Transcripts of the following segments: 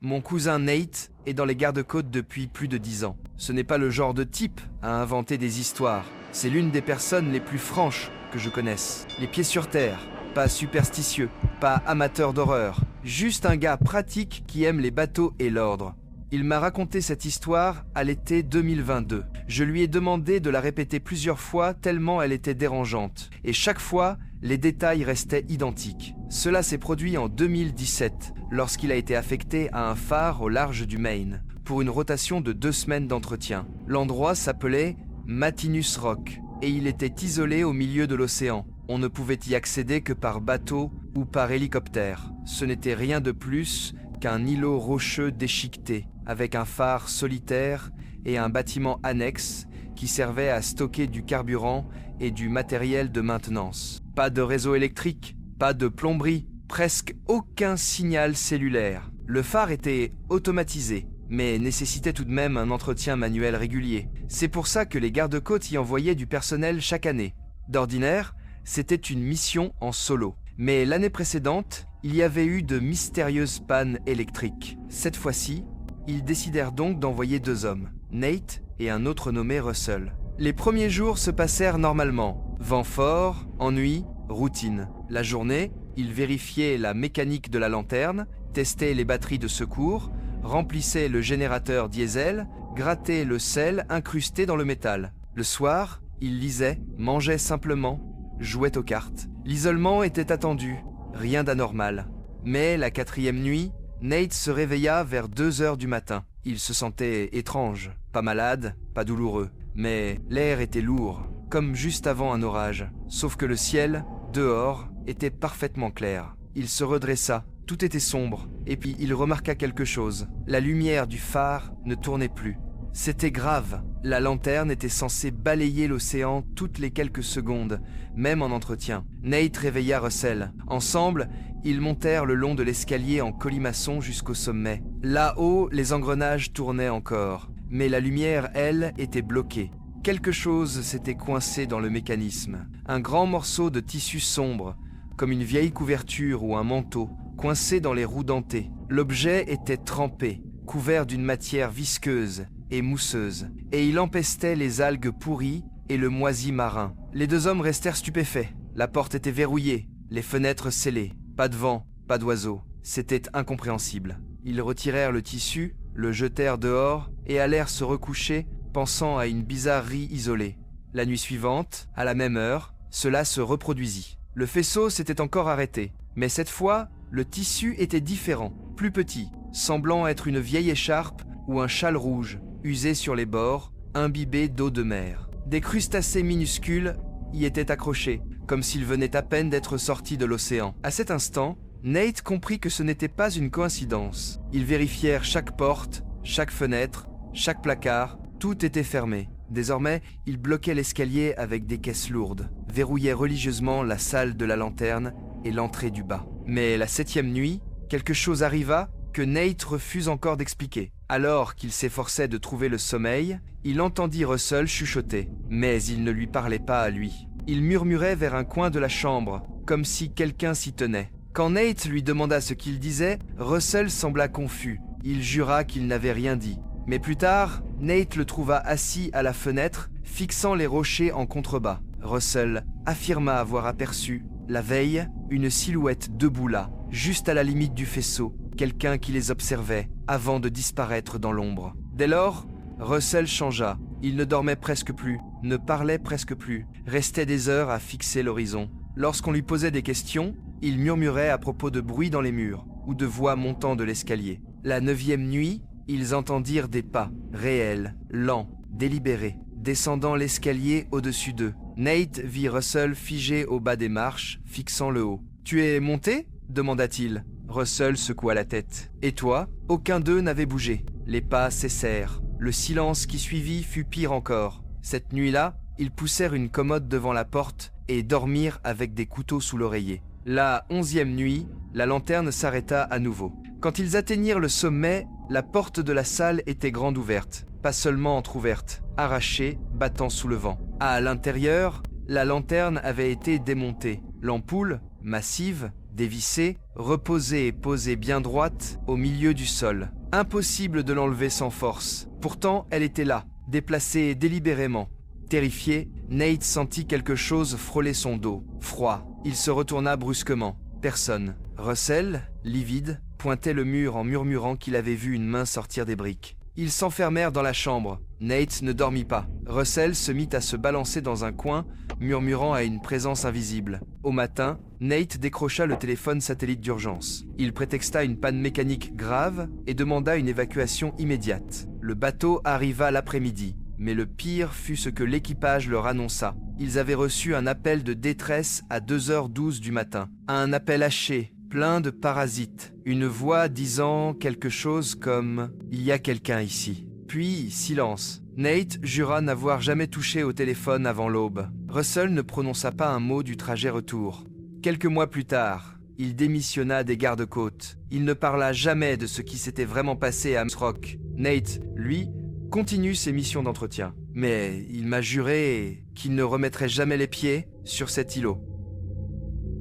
Mon cousin Nate est dans les gardes-côtes depuis plus de 10 ans. Ce n'est pas le genre de type à inventer des histoires. C'est l'une des personnes les plus franches que je connaisse. Les pieds sur terre, pas superstitieux, pas amateur d'horreur. Juste un gars pratique qui aime les bateaux et l'ordre. Il m'a raconté cette histoire à l'été 2022. Je lui ai demandé de la répéter plusieurs fois tellement elle était dérangeante. Et chaque fois, les détails restaient identiques. Cela s'est produit en 2017, lorsqu'il a été affecté à un phare au large du Maine, pour une rotation de 2 semaines d'entretien. L'endroit s'appelait Matinus Rock, et il était isolé au milieu de l'océan. On ne pouvait y accéder que par bateau ou par hélicoptère. Ce n'était rien de plus qu'un îlot rocheux déchiqueté, avec un phare solitaire et un bâtiment annexe qui servait à stocker du carburant et du matériel de maintenance. Pas de réseau électrique, pas de plomberie, presque aucun signal cellulaire. Le phare était automatisé, mais nécessitait tout de même un entretien manuel régulier. C'est pour ça que les gardes-côtes y envoyaient du personnel chaque année. D'ordinaire, c'était une mission en solo. Mais l'année précédente, il y avait eu de mystérieuses pannes électriques. Cette fois-ci, ils décidèrent donc d'envoyer 2 hommes, Nate et un autre nommé Russell. Les premiers jours se passèrent normalement. Vent fort, ennui, routine. La journée, ils vérifiaient la mécanique de la lanterne, testaient les batteries de secours, remplissaient le générateur diesel, grattaient le sel incrusté dans le métal. Le soir, ils lisaient, mangeaient simplement, jouaient aux cartes. L'isolement était attendu, rien d'anormal. Mais la 4e nuit, Nate se réveilla vers 2 heures du matin. Il se sentait étrange, pas malade, pas douloureux. Mais l'air était lourd, comme juste avant un orage. Sauf que le ciel, dehors, était parfaitement clair. Il se redressa, tout était sombre, et puis il remarqua quelque chose. La lumière du phare ne tournait plus. C'était grave. La lanterne était censée balayer l'océan toutes les quelques secondes, même en entretien. Nate réveilla Russell. Ensemble, ils montèrent le long de l'escalier en colimaçon jusqu'au sommet. Là-haut, les engrenages tournaient encore, mais la lumière, elle, était bloquée. Quelque chose s'était coincé dans le mécanisme. Un grand morceau de tissu sombre, comme une vieille couverture ou un manteau, coincé dans les roues dentées. L'objet était trempé, couvert d'une matière visqueuse et mousseuse, et il empestait les algues pourries et le moisi marin. Les 2 hommes restèrent stupéfaits. La porte était verrouillée, les fenêtres scellées. Pas de vent, pas d'oiseaux. C'était incompréhensible. Ils retirèrent le tissu, le jetèrent dehors et allèrent se recoucher, pensant à une bizarrerie isolée. La nuit suivante, à la même heure, cela se reproduisit. Le faisceau s'était encore arrêté, mais cette fois, le tissu était différent, plus petit, semblant être une vieille écharpe ou un châle rouge, usé sur les bords, imbibé d'eau de mer. Des crustacés minuscules y étaient accrochés, comme s'ils venaient à peine d'être sortis de l'océan. À cet instant, Nate comprit que ce n'était pas une coïncidence. Ils vérifièrent chaque porte, chaque fenêtre, chaque placard, tout était fermé. Désormais, ils bloquaient l'escalier avec des caisses lourdes, verrouillaient religieusement la salle de la lanterne et l'entrée du bas. Mais la 7e nuit, quelque chose arriva que Nate refuse encore d'expliquer. Alors qu'il s'efforçait de trouver le sommeil, il entendit Russell chuchoter, mais il ne lui parlait pas à lui. Il murmurait vers un coin de la chambre, comme si quelqu'un s'y tenait. Quand Nate lui demanda ce qu'il disait, Russell sembla confus. Il jura qu'il n'avait rien dit. Mais plus tard, Nate le trouva assis à la fenêtre, fixant les rochers en contrebas. Russell affirma avoir aperçu, la veille, une silhouette debout là, juste à la limite du faisceau, quelqu'un qui les observait, avant de disparaître dans l'ombre. Dès lors, Russell changea. Il ne dormait presque plus, ne parlait presque plus, restait des heures à fixer l'horizon. Lorsqu'on lui posait des questions, il murmurait à propos de bruit dans les murs, ou de voix montant de l'escalier. La 9e nuit, ils entendirent des pas, réels, lents, délibérés, descendant l'escalier au-dessus d'eux. Nate vit Russell figé au bas des marches, fixant le haut. « Tu es monté ?» demanda-t-il. Russell secoua la tête. « Et toi ?» Aucun d'eux n'avait bougé. Les pas cessèrent. Le silence qui suivit fut pire encore. Cette nuit-là, ils poussèrent une commode devant la porte et dormirent avec des couteaux sous l'oreiller. La 11e nuit, la lanterne s'arrêta à nouveau. Quand ils atteignirent le sommet, la porte de la salle était grande ouverte, pas seulement entr'ouverte, arrachée, battant sous le vent. À l'intérieur, la lanterne avait été démontée. L'ampoule, massive, dévissée, reposée et posée bien droite au milieu du sol. Impossible de l'enlever sans force. Pourtant, elle était là, déplacée délibérément. Terrifié, Nate sentit quelque chose frôler son dos. Froid. Il se retourna brusquement. Personne. Russell, livide, pointait le mur en murmurant qu'il avait vu une main sortir des briques. Ils s'enfermèrent dans la chambre. Nate ne dormit pas. Russell se mit à se balancer dans un coin, murmurant à une présence invisible. Au matin, Nate décrocha le téléphone satellite d'urgence. Il prétexta une panne mécanique grave et demanda une évacuation immédiate. Le bateau arriva l'après-midi, mais le pire fut ce que l'équipage leur annonça. Ils avaient reçu un appel de détresse à 2h12 du matin. Un appel haché, plein de parasites. Une voix disant quelque chose comme « Il y a quelqu'un ici ». Puis, silence. Nate jura n'avoir jamais touché au téléphone avant l'aube. Russell ne prononça pas un mot du trajet retour. Quelques mois plus tard, il démissionna des gardes-côtes. Il ne parla jamais de ce qui s'était vraiment passé à Rock. Nate, lui, continue ses missions d'entretien. Mais il m'a juré qu'il ne remettrait jamais les pieds sur cet îlot.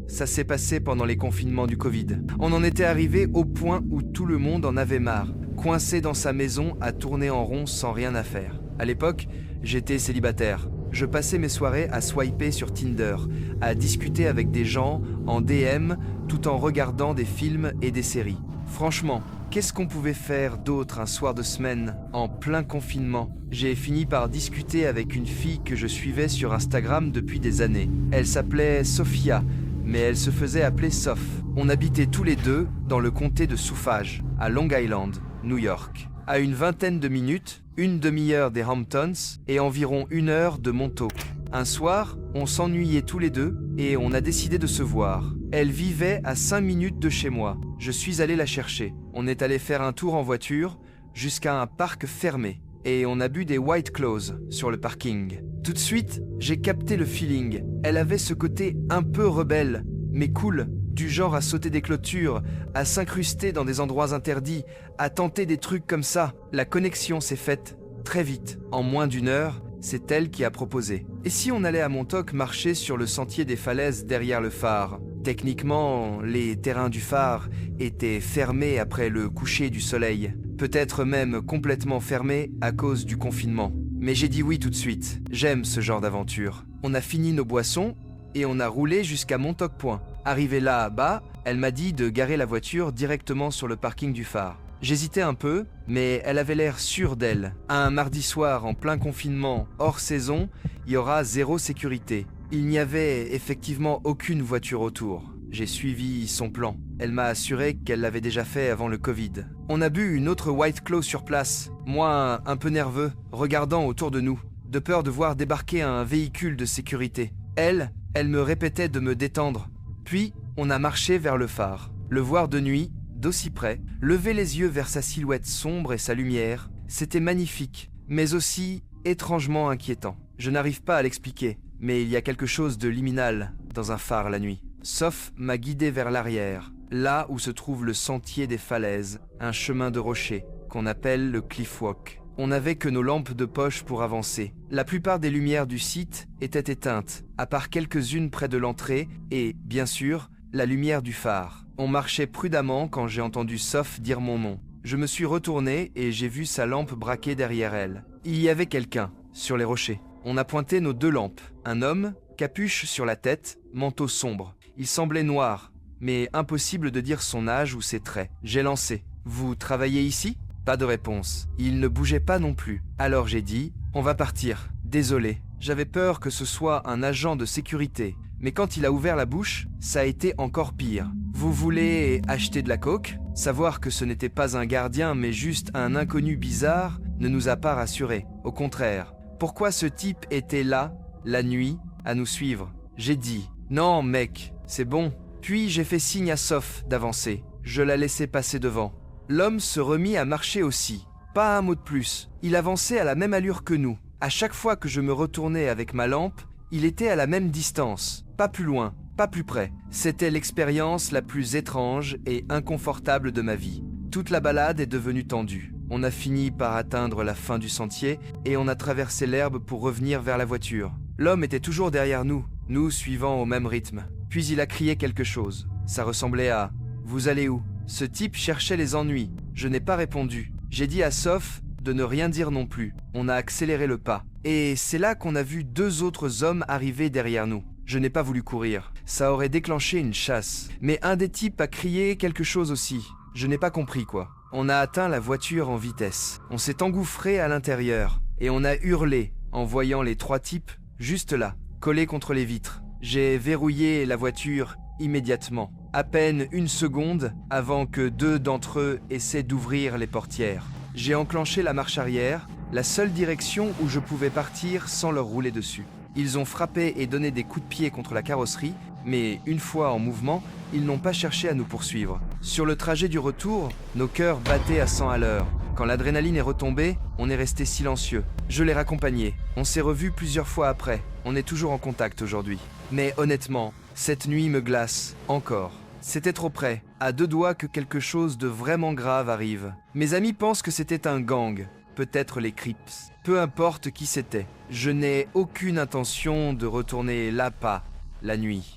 Ça s'est passé pendant les confinements du Covid. On en était arrivé au point où tout le monde en avait marre, coincé dans sa maison à tourner en rond sans rien à faire. À l'époque, j'étais célibataire. Je passais mes soirées à swiper sur Tinder, à discuter avec des gens en DM tout en regardant des films et des séries. Franchement, qu'est-ce qu'on pouvait faire d'autre un soir de semaine, en plein confinement? J'ai fini par discuter avec une fille que je suivais sur Instagram depuis des années. Elle s'appelait Sophia, mais elle se faisait appeler Soph. On habitait tous les deux dans le comté de Suffrage, à Long Island, New York. À une vingtaine de minutes, une demi-heure des Hamptons et environ 1 heure de Montauk. Un soir, on s'ennuyait tous les deux et on a décidé de se voir. Elle vivait à 5 minutes de chez moi. Je suis allé la chercher. On est allé faire un tour en voiture jusqu'à un parc fermé et on a bu des White Claws sur le parking. Tout de suite, j'ai capté le feeling. Elle avait ce côté un peu rebelle, mais cool, du genre à sauter des clôtures, à s'incruster dans des endroits interdits, à tenter des trucs comme ça. La connexion s'est faite très vite. En moins d'1 heure, c'est elle qui a proposé. Et si on allait à Montauk marcher sur le sentier des falaises derrière le phare? Techniquement, les terrains du phare étaient fermés après le coucher du soleil. Peut-être même complètement fermés à cause du confinement. Mais j'ai dit oui tout de suite. J'aime ce genre d'aventure. On a fini nos boissons et on a roulé jusqu'à Montauk Point. Arrivé là-bas, elle m'a dit de garer la voiture directement sur le parking du phare. J'hésitais un peu, mais elle avait l'air sûre d'elle. Un mardi soir en plein confinement, hors saison, il y aura 0 sécurité. Il n'y avait effectivement aucune voiture autour. J'ai suivi son plan. Elle m'a assuré qu'elle l'avait déjà fait avant le Covid. On a bu une autre White Claw sur place. Moi, un peu nerveux, regardant autour de nous, de peur de voir débarquer un véhicule de sécurité. Elle me répétait de me détendre. Puis, on a marché vers le phare. Le voir de nuit, d'aussi près, lever les yeux vers sa silhouette sombre et sa lumière, c'était magnifique, mais aussi étrangement inquiétant. Je n'arrive pas à l'expliquer, mais il y a quelque chose de liminal dans un phare la nuit. Soph m'a guidé vers l'arrière, là où se trouve le sentier des falaises, un chemin de rochers, qu'on appelle le Cliff Walk. On n'avait que nos lampes de poche pour avancer. La plupart des lumières du site étaient éteintes, à part quelques-unes près de l'entrée et, bien sûr, la lumière du phare. On marchait prudemment quand j'ai entendu Soph dire mon nom. Je me suis retourné et j'ai vu sa lampe braquée derrière elle. Il y avait quelqu'un, sur les rochers. On a pointé nos 2 lampes. Un homme, capuche sur la tête, manteau sombre. Il semblait noir, mais impossible de dire son âge ou ses traits. J'ai lancé. « Vous travaillez ici ?» Pas de réponse. Il ne bougeait pas non plus. Alors j'ai dit « On va partir. Désolé. J'avais peur que ce soit un agent de sécurité. » Mais quand il a ouvert la bouche, ça a été encore pire. « Vous voulez acheter de la coke ?» Savoir que ce n'était pas un gardien mais juste un inconnu bizarre ne nous a pas rassurés. Au contraire. Pourquoi ce type était là, la nuit, à nous suivre? J'ai dit « Non mec, c'est bon. » Puis j'ai fait signe à Soph d'avancer. Je la laissais passer devant. L'homme se remit à marcher aussi. Pas un mot de plus. Il avançait à la même allure que nous. À chaque fois que je me retournais avec ma lampe, il était à la même distance. Pas plus loin, pas plus près. C'était l'expérience la plus étrange et inconfortable de ma vie. Toute la balade est devenue tendue. On a fini par atteindre la fin du sentier et on a traversé l'herbe pour revenir vers la voiture. L'homme était toujours derrière nous, nous suivant au même rythme. Puis il a crié quelque chose. Ça ressemblait à « Vous allez où ?» Ce type cherchait les ennuis. Je n'ai pas répondu. J'ai dit à Soph de ne rien dire non plus. On a accéléré le pas. Et c'est là qu'on a vu 2 autres hommes arriver derrière nous. Je n'ai pas voulu courir. Ça aurait déclenché une chasse. Mais un des types a crié quelque chose aussi. Je n'ai pas compris quoi. On a atteint la voiture en vitesse. On s'est engouffré à l'intérieur. Et on a hurlé en voyant les 3 types juste là, collés contre les vitres. J'ai verrouillé la voiture immédiatement. À peine 1 seconde avant que 2 d'entre eux essaient d'ouvrir les portières. J'ai enclenché la marche arrière, la seule direction où je pouvais partir sans leur rouler dessus. Ils ont frappé et donné des coups de pied contre la carrosserie, mais une fois en mouvement, ils n'ont pas cherché à nous poursuivre. Sur le trajet du retour, nos cœurs battaient à 100 à l'heure. Quand l'adrénaline est retombée, on est resté silencieux. Je l'ai raccompagné. On s'est revus plusieurs fois après. On est toujours en contact aujourd'hui. Mais honnêtement, cette nuit me glace, encore. C'était trop près, à 2 doigts que quelque chose de vraiment grave arrive. Mes amis pensent que c'était un gang, peut-être les Crips. Peu importe qui c'était, je n'ai aucune intention de retourner là-bas la nuit.